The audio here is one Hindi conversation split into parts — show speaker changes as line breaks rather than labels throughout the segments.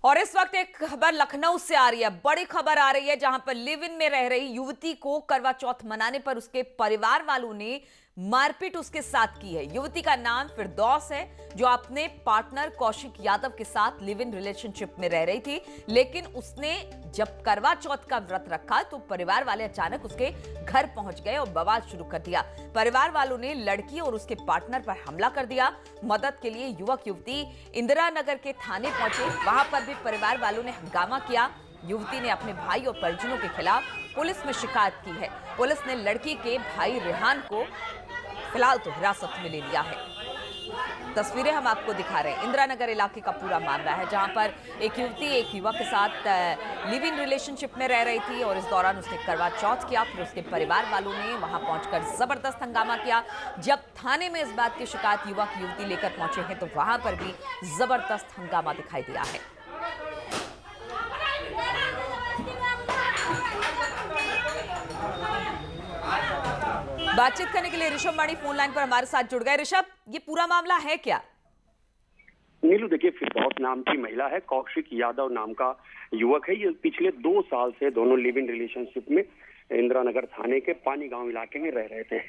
और इस वक्त एक खबर लखनऊ से आ रही है, बड़ी खबर आ रही है, जहां पर लिव इन में रह रही युवती को करवा चौथ मनाने पर उसके परिवार वालों ने मारपीट उसके साथ की है। युवती का नाम फिरदौस है, जो अपने पार्टनर कौशिक यादव के साथ लिव इन रिलेशनशिप में रह रही थी। लेकिन उसने जब करवा चौथ का व्रत रखा तो परिवार वाले अचानक उसके घर पहुंच गए और बवाल शुरू कर दिया। परिवार वालों ने लड़की और उसके पार्टनर पर हमला कर दिया। मदद के लिए युवक युवती इंदिरा नगर के थाने पहुंचे, वहां पर भी परिवार वालों ने हंगामा किया। युवती ने अपने भाई और परिजनों के खिलाफ पुलिस में शिकायत की है। पुलिस ने लड़की के भाई रेहान को फिलहाल तो हिरासत में ले लिया है। तस्वीरें हम आपको दिखा रहे हैं, इंदिरा नगर इलाके का पूरा मामला है, जहां पर एक युवती एक युवक के साथ लिव इन रिलेशनशिप में रह रही थी और इस दौरान उसने करवा चौथ किया। फिर उसके परिवार वालों ने वहां पहुंचकर जबरदस्त हंगामा किया। जब थाने में इस बात की शिकायत युवक युवती लेकर पहुंचे हैं तो वहां पर भी जबरदस्त हंगामा दिखाई दिया है। बातचीत करने के लिए ऋषभ माणी फोन लाइन पर हमारे साथ जुड़ गए। ऋषभ, ये पूरा मामला है क्या?
नीलू, देखिए, फिरदौस नाम की महिला है, कौशिक यादव नाम का युवक है। ये पिछले 2 साल से दोनों लिव इन रिलेशनशिप में इंदिरा नगर थाने के पानी गांव इलाके में रह रहे थे।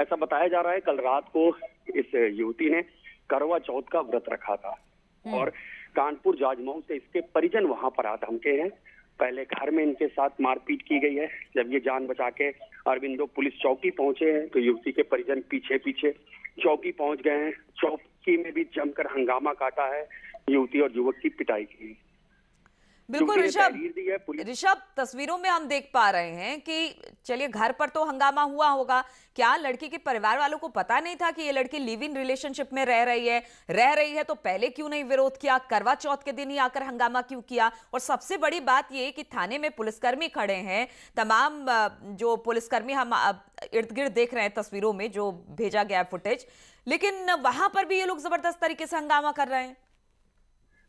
ऐसा बताया जा रहा है कल रात को इस युवती ने करवा चौथ का व्रत रखा था और कानपुर जाजमऊ से इसके परिजन वहां पर आ धमके हैं। पहले घर में इनके साथ मारपीट की गई है। जब ये जान बचा के अरविंदो पुलिस चौकी पहुंचे हैं तो युवती के परिजन पीछे पीछे चौकी पहुंच गए हैं। चौकी में भी जमकर हंगामा काटा है, युवती और युवक की पिटाई की।
बिल्कुल ऋषभ, तस्वीरों में हम देख पा रहे हैं कि चलिए घर पर तो हंगामा हुआ होगा, क्या लड़की के परिवार वालों को पता नहीं था कि ये लड़की लिव इन रिलेशनशिप में रह रही है तो पहले क्यों नहीं विरोध किया? करवा चौथ के दिन ही आकर हंगामा क्यों किया? और सबसे बड़ी बात ये कि थाने में पुलिसकर्मी खड़े हैं, तमाम जो पुलिसकर्मी हम इर्द गिर्द देख रहे हैं तस्वीरों में जो भेजा गया फुटेज, लेकिन वहां पर भी ये लोग जबरदस्त तरीके से हंगामा कर रहे हैं।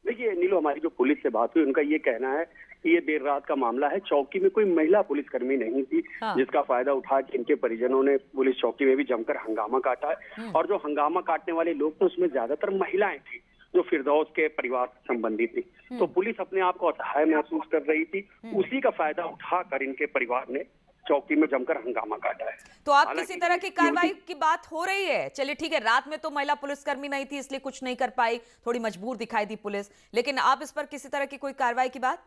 देखिए नीलू, हमारी जो पुलिस से बात हुई उनका ये कहना है कि ये देर रात का मामला है। चौकी में कोई महिला पुलिसकर्मी नहीं थी, जिसका फायदा उठा के इनके परिजनों ने पुलिस चौकी में भी जमकर हंगामा काटा है। और जो हंगामा काटने वाले लोग थे उसमें ज्यादातर महिलाएं थी जो फिरदौस के परिवार से संबंधित थी। तो पुलिस अपने आप को असहाय महसूस कर रही थी। उसी का फायदा उठाकर इनके परिवार ने चौकी में जमकर हंगामा काटा है।
तो आप किसी तरह की कार्रवाई की बात हो रही है? चलिए ठीक है, रात में तो महिला पुलिसकर्मी नहीं थी इसलिए कुछ नहीं कर पाई, थोड़ी मजबूर दिखाई दी पुलिस, लेकिन आप इस पर किसी तरह की कोई कार्रवाई की बात?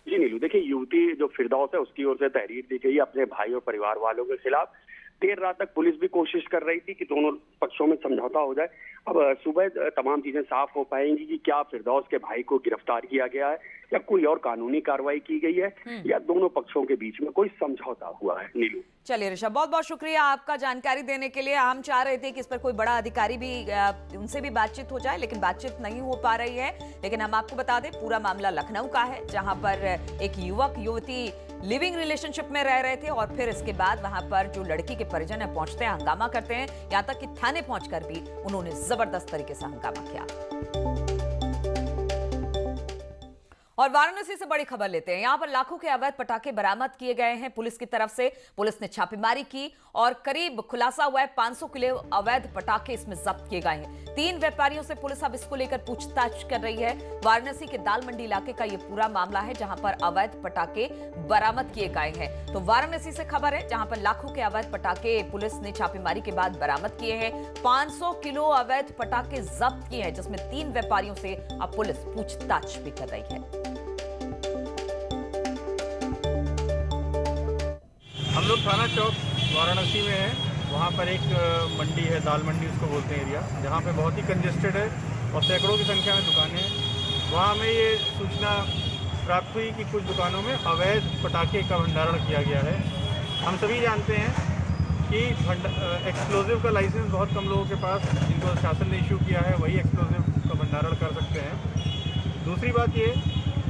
जी नीलू, देखिए, युवती जो फिरदौस है उसकी ओर से तहरीर दी गई अपने भाई और परिवार वालों के खिलाफ। देर रात तक पुलिस भी कोशिश कर रही थी कि दोनों पक्षों में समझौता हो जाए। अब सुबह तमाम चीजें साफ हो पाएंगी कि क्या फिरदौस के भाई को गिरफ्तार किया गया है या कोई और कानूनी कार्रवाई की गई है या दोनों पक्षों के बीच में कोई समझौता हुआ है। नीलू,
चलिए ऋषभ, बहुत बहुत शुक्रिया आपका जानकारी देने के लिए। हम चाह रहे थे कि इस पर कोई बड़ा अधिकारी भी उनसे भी बातचीत हो जाए, लेकिन बातचीत नहीं हो पा रही है। लेकिन हम आपको बता दें पूरा मामला लखनऊ का है, जहां पर एक युवक युवती लिविंग रिलेशनशिप में रह रहे थे और फिर इसके बाद वहां पर जो लड़की के परिजन है पहुंचते हैं, हंगामा करते हैं, यहां तक कि थाने पहुंचकर भी उन्होंने जबरदस्त तरीके से हंगामा किया। और वाराणसी से बड़ी खबर लेते हैं। यहां पर लाखों के अवैध पटाखे बरामद किए गए हैं पुलिस की तरफ से। पुलिस ने छापेमारी की और करीब खुलासा हुआ है 500 किलो अवैध पटाखे इसमें जब्त किए गए हैं। 3 व्यापारियों से पुलिस अब इसको लेकर पूछताछ कर रही है। वाराणसी के दाल मंडी इलाके का यह पूरा मामला है, जहां पर अवैध पटाखे बरामद किए गए हैं। तो वाराणसी से खबर है, जहां पर लाखों के अवैध पटाखे पुलिस ने छापेमारी के बाद बरामद किए हैं। 500 किलो अवैध पटाखे जब्त किए हैं, जिसमें 3 व्यापारियों से अब पुलिस पूछताछ भी कर रही है।
हम लोग थाना चौक वाराणसी में हैं। वहाँ पर एक मंडी है, दाल मंडी उसको बोलते हैं एरिया, जहाँ पे बहुत ही कंजेस्टेड है और सैकड़ों की संख्या में दुकानें हैं। वहाँ हमें ये सूचना प्राप्त हुई कि कुछ दुकानों में अवैध पटाखे का भंडारण किया गया है। हम सभी जानते हैं कि एक्सप्लोजिव का लाइसेंस बहुत कम लोगों के पास, जिनको शासन ने इशू किया है, वही एक्सप्लोजिव का भंडारण कर सकते हैं। दूसरी बात ये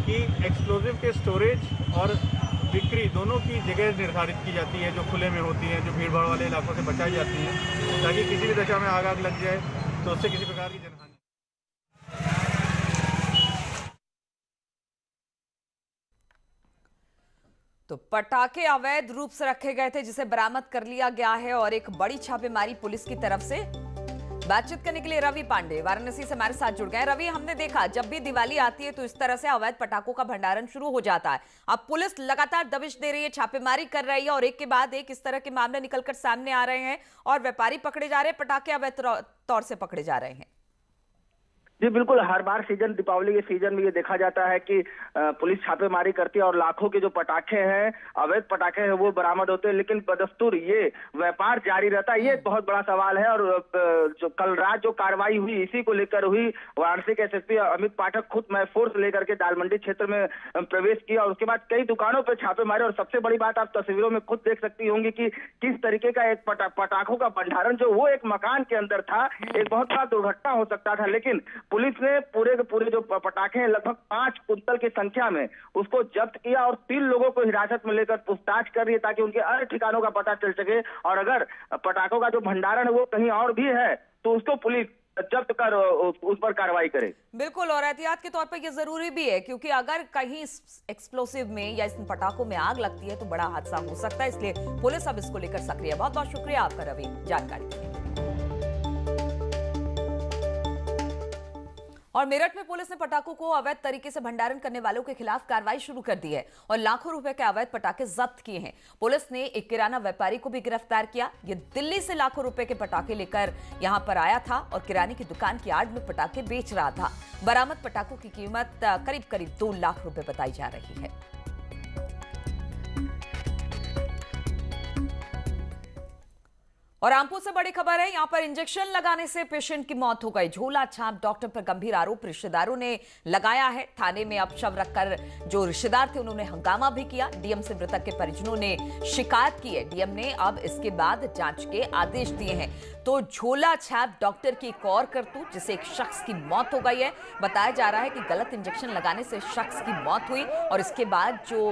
कि एक्सप्लोजिव के स्टोरेज और बिक्री दोनों की जगह निर्धारित की जाती है, जो खुले में होती है, जो भीड़ भाड़ वाले इलाकों से बचाई जाती है, ताकि किसी भी दशा में आग लग जाए तो उससे किसी प्रकार की जनहानि।
तो पटाखे अवैध रूप से रखे गए थे, जिसे बरामद कर लिया गया है और एक बड़ी छापेमारी पुलिस की तरफ से बातचीत करने के लिए रवि पांडे वाराणसी से हमारे साथ जुड़ गए। रवि, हमने देखा जब भी दिवाली आती है तो इस तरह से अवैध पटाखों का भंडारण शुरू हो जाता है। अब पुलिस लगातार दबिश दे रही है, छापेमारी कर रही है और एक के बाद एक इस तरह के मामले निकलकर सामने आ रहे हैं और व्यापारी पकड़े जा रहे हैं, पटाखे अवैध तौर से पकड़े जा रहे हैं।
जी बिल्कुल, हर बार दीपावली के सीजन में ये देखा जाता है कि पुलिस छापेमारी करती है और लाखों के जो पटाखे हैं, अवैध पटाखे हैं, वो बरामद होते हैं, लेकिन बदस्तूर ये व्यापार जारी रहता है। ये एक बहुत बड़ा सवाल है और जो कल रात जो कार्रवाई हुई इसी को लेकर हुई। वाराणसी के एसएसपी अमित पाठक खुद मैं फोर्स लेकर के दाल मंडी क्षेत्र में प्रवेश किया और उसके बाद कई दुकानों पर छापे मारे और सबसे बड़ी बात आप तस्वीरों में खुद देख सकती होंगी कि किस तरीके का एक पटाखों का भंडारण जो वो एक मकान के अंदर था। एक बहुत बड़ा दुर्घटना हो सकता था, लेकिन पुलिस ने पूरे के पूरे जो पटाखे हैं लगभग 5 कुंतल की संख्या में उसको जब्त किया और 3 लोगों को हिरासत में लेकर पूछताछ कर रही है ताकि उनके अन्य ठिकानों का पता चल सके और अगर पटाखों का जो भंडारण है वो कहीं और भी है तो उसको पुलिस जब्त कर उस पर कार्रवाई करे।
बिल्कुल, और एहतियात के तौर पर यह जरूरी भी है क्योंकि अगर कहीं एक्सप्लोसिव में या इन पटाखों में आग लगती है तो बड़ा हादसा हो सकता है, इसलिए पुलिस अब इसको लेकर सक्रिय है। बहुत बहुत शुक्रिया आपका रवि जानकारी के लिए। और मेरठ में पुलिस ने पटाखों को अवैध तरीके से भंडारण करने वालों के खिलाफ कार्रवाई शुरू कर दी है और लाखों रुपए के अवैध पटाखे जब्त किए हैं। पुलिस ने एक किराना व्यापारी को भी गिरफ्तार किया। ये दिल्ली से लाखों रुपए के पटाखे लेकर यहां पर आया था और किराने की दुकान की आड़ में पटाखे बेच रहा था। बरामद पटाखों की कीमत करीब करीब 2 लाख रुपए बताई जा रही है। और रामपुर से बड़ी खबर है, यहां पर इंजेक्शन लगाने से पेशेंट की मौत हो गई। झोला छाप डॉक्टर पर गंभीर आरोप रिश्तेदारों ने लगाया है। थाने में अब शव रखकर जो रिश्तेदार थे उन्होंने हंगामा भी किया। डीएम से मृतक के परिजनों ने शिकायत की है। डीएम ने अब इसके बाद जांच के आदेश दिए हैं। तो झोला छाप डॉक्टर की एक और करतूत जिससे एक शख्स की मौत हो गई है। बताया जा रहा है कि गलत इंजेक्शन लगाने से शख्स की मौत हुई और इसके बाद जो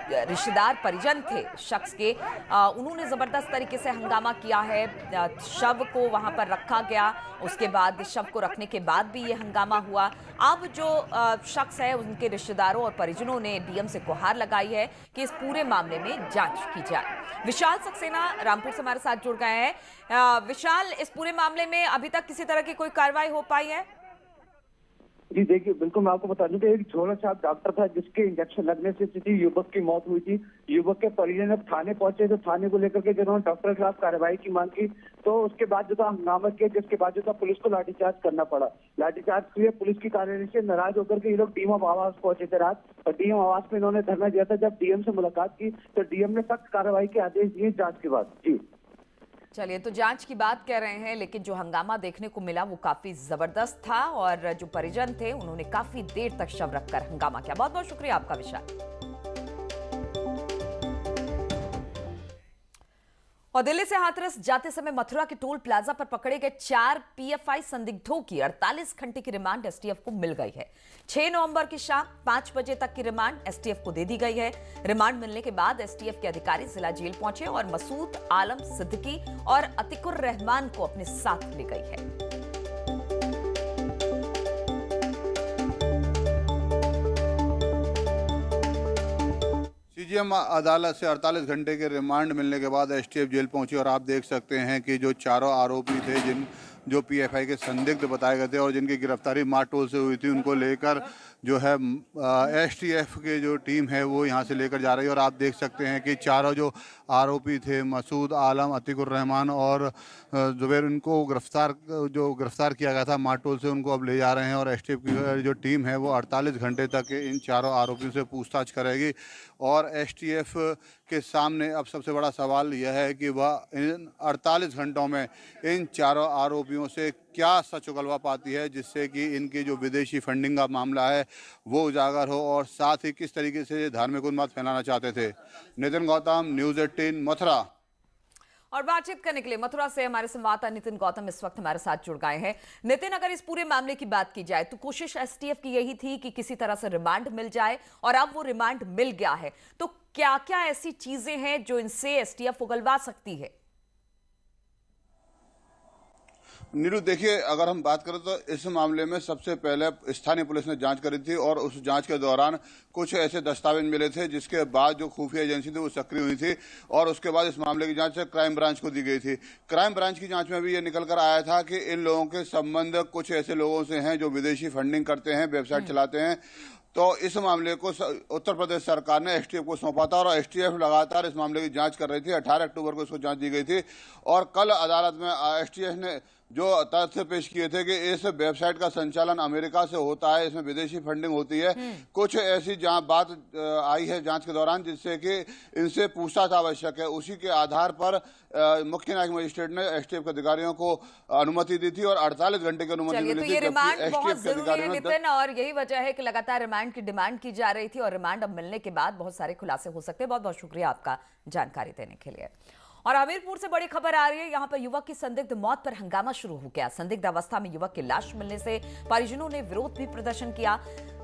रिश्तेदार परिजन थे शख्स के, उन्होंने जबरदस्त तरीके से हंगामा किया है। शव को वहां पर रखा गया, उसके बाद शव को रखने के बाद भी ये हंगामा हुआ। अब जो शख्स है उनके रिश्तेदारों और परिजनों ने डीएम से गुहार लगाई है कि इस पूरे मामले में जांच की जाए। विशाल सक्सेना रामपुर से हमारे साथ जुड़ गए हैं। विशाल, इस पूरे मामले में अभी तक किसी तरह की कोई कार्रवाई हो पाई है?
जी देखिए, बिल्कुल मैं आपको बता दूं कि एक झोला छाप डॉक्टर था जिसके इंजेक्शन लगने से किसी युवक की मौत हुई थी। युवक के परिजन जब थाने पहुंचे तो थाने को लेकर के जब उन्होंने डॉक्टर के खिलाफ कार्रवाई की मांग की तो उसके बाद जो था हंगामा किया, जिसके बाद जो था पुलिस को लाठीचार्ज करना पड़ा। लाठीचार्ज किए, पुलिस की कार्रवाई से नाराज होकर के ये लोग डीएम आवास पहुंचे थे रात और डीएम आवास में इन्होंने धरना दिया था। जब डीएम से मुलाकात की तो डीएम ने सख्त कार्रवाई के आदेश दिए जांच के बाद। जी
चलिए, तो जांच की बात कह रहे हैं, लेकिन जो हंगामा देखने को मिला वो काफी जबरदस्त था और जो परिजन थे उन्होंने काफी देर तक शव रखकर हंगामा किया। बहुत बहुत शुक्रिया आपका विशाल। और दिल्ली से हाथरस जाते समय मथुरा के टोल प्लाजा पर पकड़े गए 4 पीएफआई संदिग्धों की 48 घंटे की रिमांड एसटीएफ को मिल गई है। 6 नवंबर की शाम 5 बजे तक की रिमांड एसटीएफ को दे दी गई है। रिमांड मिलने के बाद एसटीएफ के अधिकारी जिला जेल पहुंचे और मसूद आलम सिद्दीकी और अतिकुर रहमान को अपने साथ ले गई है।
सीजीएम अदालत से 48 घंटे के रिमांड मिलने के बाद एसटीएफ जेल पहुंची और आप देख सकते हैं कि जो चारों आरोपी थे जो पीएफआई के संदिग्ध बताए गए थे और जिनकी गिरफ्तारी मारटोल से हुई थी, उनको लेकर जो है एसटीएफ के जो टीम है वो यहाँ से लेकर जा रही है। और आप देख सकते हैं कि चारों जो आरोपी थे मसूद आलम, अतिकुर रहमान और जुबैर, उनको गिरफ्तार किया गया था मारटोल से, उनको अब ले जा रहे हैं और एसटीएफ की जो टीम है वो 48 घंटे तक इन चारों आरोपियों से पूछताछ करेगी। और एसटीएफ के सामने अब सबसे बड़ा सवाल यह है कि वह इन 48 घंटों में इन चारों आरोपियों से क्या सच उगलवा पाती है जिससे कि इनकी जो विदेशी फंडिंग का मामला है वो उजागर हो और साथ ही किस तरीके से धार्मिक उन्माद फैलाना चाहते थे। नितिन गौतम, न्यूज़ 18 मथुरा।
और बातचीत करने के लिए मथुरा से हमारे संवाददाता नितिन गौतम इस वक्त हमारे साथ जुड़ गए हैं। नितिन, अगर इस पूरे मामले की बात की जाए तो कोशिश एसटीएफ की यही थी कि किसी तरह से रिमांड मिल जाए और अब वो रिमांड मिल गया है, तो क्या क्या ऐसी चीजें हैं जो इनसे एसटीएफ उगलवा सकती है?
नीरू देखिए, अगर हम बात करें तो इस मामले में सबसे पहले स्थानीय पुलिस ने जांच करी थी और उस जांच के दौरान कुछ ऐसे दस्तावेज मिले थे जिसके बाद जो खुफिया एजेंसी थी वो सक्रिय हुई थी और उसके बाद इस मामले की जांच क्राइम ब्रांच को दी गई थी। क्राइम ब्रांच की जांच में भी ये निकल कर आया था कि इन लोगों के संबंध कुछ ऐसे लोगों से हैं जो विदेशी फंडिंग करते हैं, वेबसाइट चलाते हैं। तो इस मामले को उत्तर प्रदेश सरकार ने एसटीएफ को सौंपा था और एसटीएफ लगातार इस मामले की जांच कर रही थी। 18 अक्टूबर को इसको जांच दी गई थी और कल अदालत में एसटीएफ ने जो तथ्य पेश किए थे कि इस वेबसाइट का संचालन अमेरिका से होता है, इसमें विदेशी फंडिंग होती है। कुछ ऐसी बात आई है जांच के दौरान जिससे कि इनसे पूछताछ आवश्यक है। उसी के आधार पर मुख्य न्यायिक मजिस्ट्रेट ने एसटीएफ के अधिकारियों को अनुमति दी थी और 48 घंटे की अनुमति मिली थी।
ये रिमांड बहुत जरूरी है नितिन, और यही वजह है कि लगातार रिमांड की डिमांड की जा रही थी और रिमांड अब मिलने के बाद बहुत सारे खुलासे हो सकते हैं। बहुत बहुत शुक्रिया आपका जानकारी देने के लिए। और हमीरपुर से बड़ी खबर आ रही है, यहां पर युवक की संदिग्ध मौत पर हंगामा शुरू हो गया। संदिग्ध अवस्था में युवक की लाश मिलने से परिजनों ने विरोध भी प्रदर्शन किया।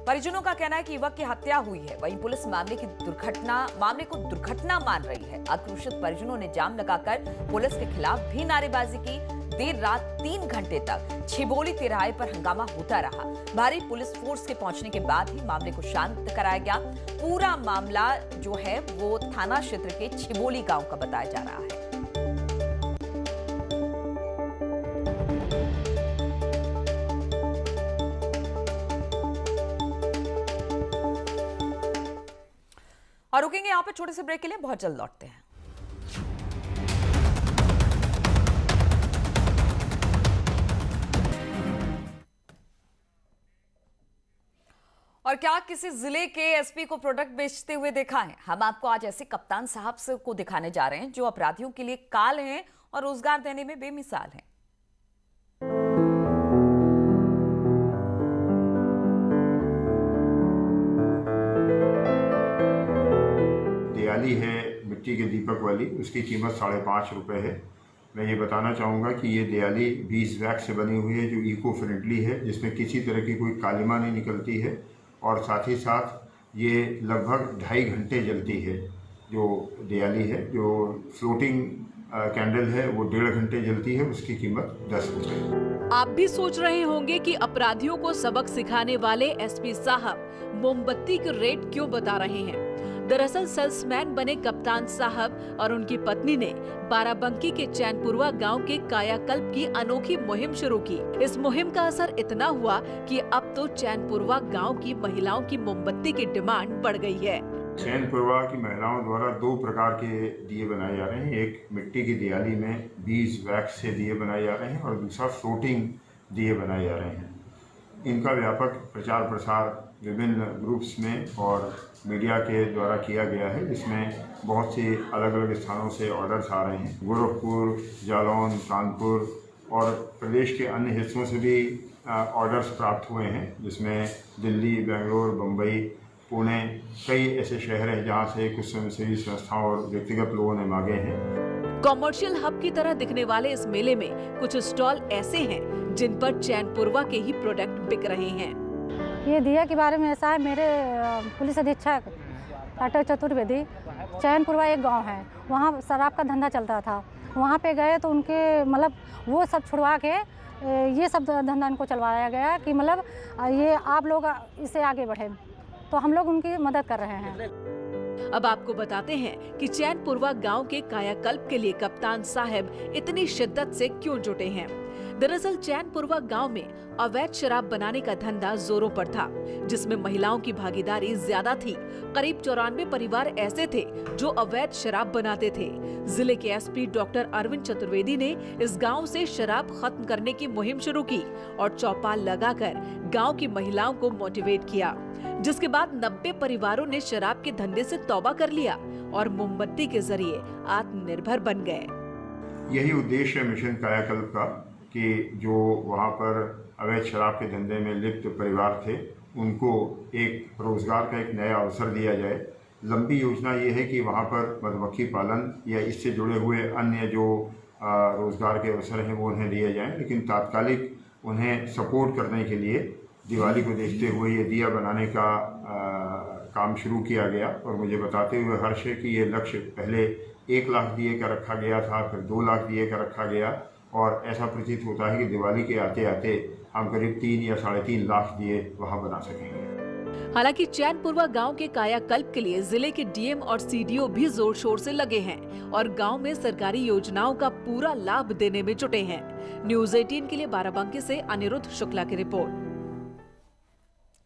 परिजनों का कहना है कि युवक की हत्या हुई है। वहीं पुलिस मामले को दुर्घटना मान रही है। आक्रोशित परिजनों ने जाम लगाकर पुलिस के खिलाफ भी नारेबाजी की। देर रात 3 घंटे तक छिबोली तिराहे पर हंगामा होता रहा। भारी पुलिस फोर्स के पहुंचने के बाद ही मामले को शांत कराया गया। पूरा मामला जो है वो थाना क्षेत्र के छिबोली गांव का बताया जा रहा है। और रुकेंगे यहां पर छोटे से ब्रेक के लिए, बहुत जल्द लौटते हैं। और क्या किसी जिले के एसपी को प्रोडक्ट बेचते हुए देखा है? हम आपको आज ऐसे कप्तान साहब से को दिखाने जा रहे हैं जो अपराधियों के लिए काल हैं और रोजगार देने में बेमिसाल हैं।
दियाली है मिट्टी के दीपक वाली, उसकी कीमत 5.5 रुपये है। मैं ये बताना चाहूँगा कि ये दियाली 20 वैक्स से बनी हुई है जो इको फ्रेंडली है, जिसमें किसी तरह की कोई कालिमा नहीं निकलती है और साथ ही साथ ये लगभग 2.5 घंटे जलती है। जो दियाली है, जो फ्लोटिंग कैंडल है, वो 1.5 घंटे जलती है, उसकी कीमत 10 रुपये।
आप भी सोच रहे होंगे कि अपराधियों को सबक सिखाने वाले एसपी साहब मोमबत्ती के रेट क्यों बता रहे हैं। दरअसल सेल्समैन बने कप्तान साहब और उनकी पत्नी ने बाराबंकी के चैनपुरवा गांव के कायाकल्प की अनोखी मुहिम शुरू की। इस मुहिम का असर इतना हुआ कि अब तो चैनपुरवा गांव की महिलाओं की मोमबत्ती की डिमांड बढ़ गई है।
चैनपुरवा की महिलाओं द्वारा 2 प्रकार के दिए बनाए जा रहे हैं। एक मिट्टी की दियाली में 20 वैक्स से दिए बनाए जा रहे हैं और दूसरा फ्लोटिंग दिए बनाए जा रहे हैं। इनका व्यापक प्रचार प्रसार विभिन्न ग्रुप्स में और मीडिया के द्वारा किया गया है, जिसमें बहुत सी अलग अलग स्थानों से ऑर्डर्स आ रहे हैं। गोरखपुर, जालौन, कानपुर और प्रदेश के अन्य हिस्सों से भी ऑर्डर्स प्राप्त हुए हैं, जिसमें दिल्ली, बेंगलोर, बम्बई, पुणे, कई ऐसे शहर हैं जहां से कुछ स्वयंसेवी संस्थाओं और व्यक्तिगत लोगों ने मांगे हैं।
कॉमर्शियल हब की तरह दिखने वाले इस मेले में कुछ स्टॉल ऐसे हैं जिन पर चैनपुरवा के ही प्रोडक्ट बिक रहे हैं।
ये दिया के बारे में ऐसा है, मेरे पुलिस अधीक्षक डॉक्टर चतुर्वेदी, चैनपुरवा एक गांव है, वहाँ शराब का धंधा चलता था। वहाँ पे गए तो उनके मतलब वो सब छुड़वा के ये सब धंधा इनको चलवाया गया कि मतलब ये आप लोग इससे आगे बढ़े, तो हम लोग उनकी मदद कर रहे हैं।
अब आपको बताते हैं कि चैनपुरवा गांव के कायाकल्प के लिए कप्तान साहब इतनी शिद्दत से क्यों जुटे हैं। दरअसल चैनपुरवा गांव में अवैध शराब बनाने का धंधा जोरों पर था, जिसमें महिलाओं की भागीदारी ज्यादा थी। करीब 94 परिवार ऐसे थे जो अवैध शराब बनाते थे। जिले के एसपी डॉक्टर अरविंद चतुर्वेदी ने इस गांव से शराब खत्म करने की मुहिम शुरू की और चौपाल लगाकर गांव की महिलाओं को मोटिवेट किया, जिसके बाद 90 परिवारों ने शराब के धंधे से तौबा कर लिया और मोमबत्ती के जरिए आत्मनिर्भर बन गए।
यही उद्देश्य है मिशन कायाकल्प का कि जो वहाँ पर अवैध शराब के धंधे में लिप्त परिवार थे, उनको एक रोजगार का एक नया अवसर दिया जाए। लंबी योजना ये है कि वहाँ पर मधुमक्खी पालन या इससे जुड़े हुए अन्य जो रोजगार के अवसर हैं वो उन्हें दिए जाएं, लेकिन तात्कालिक उन्हें सपोर्ट करने के लिए दिवाली को देखते हुए ये दिया बनाने का काम शुरू किया गया। और मुझे बताते हुए हर्ष है कि ये लक्ष्य पहले 1 लाख दिए का रखा गया था, फिर 2 लाख दिए का रखा गया और ऐसा प्रतीत होता है कि दिवाली के आते आते हम करीब 3 या 3.5 लाख दिए वहाँ बना सकेंगे।
हालांकि चैनपुरवा गांव के कायाकल्प के लिए जिले के डीएम और सीडीओ भी जोर शोर से लगे हैं और गांव में सरकारी योजनाओं का पूरा लाभ देने में जुटे हैं। न्यूज़ 18 के लिए बाराबंकी से अनिरुद्ध शुक्ला की रिपोर्ट।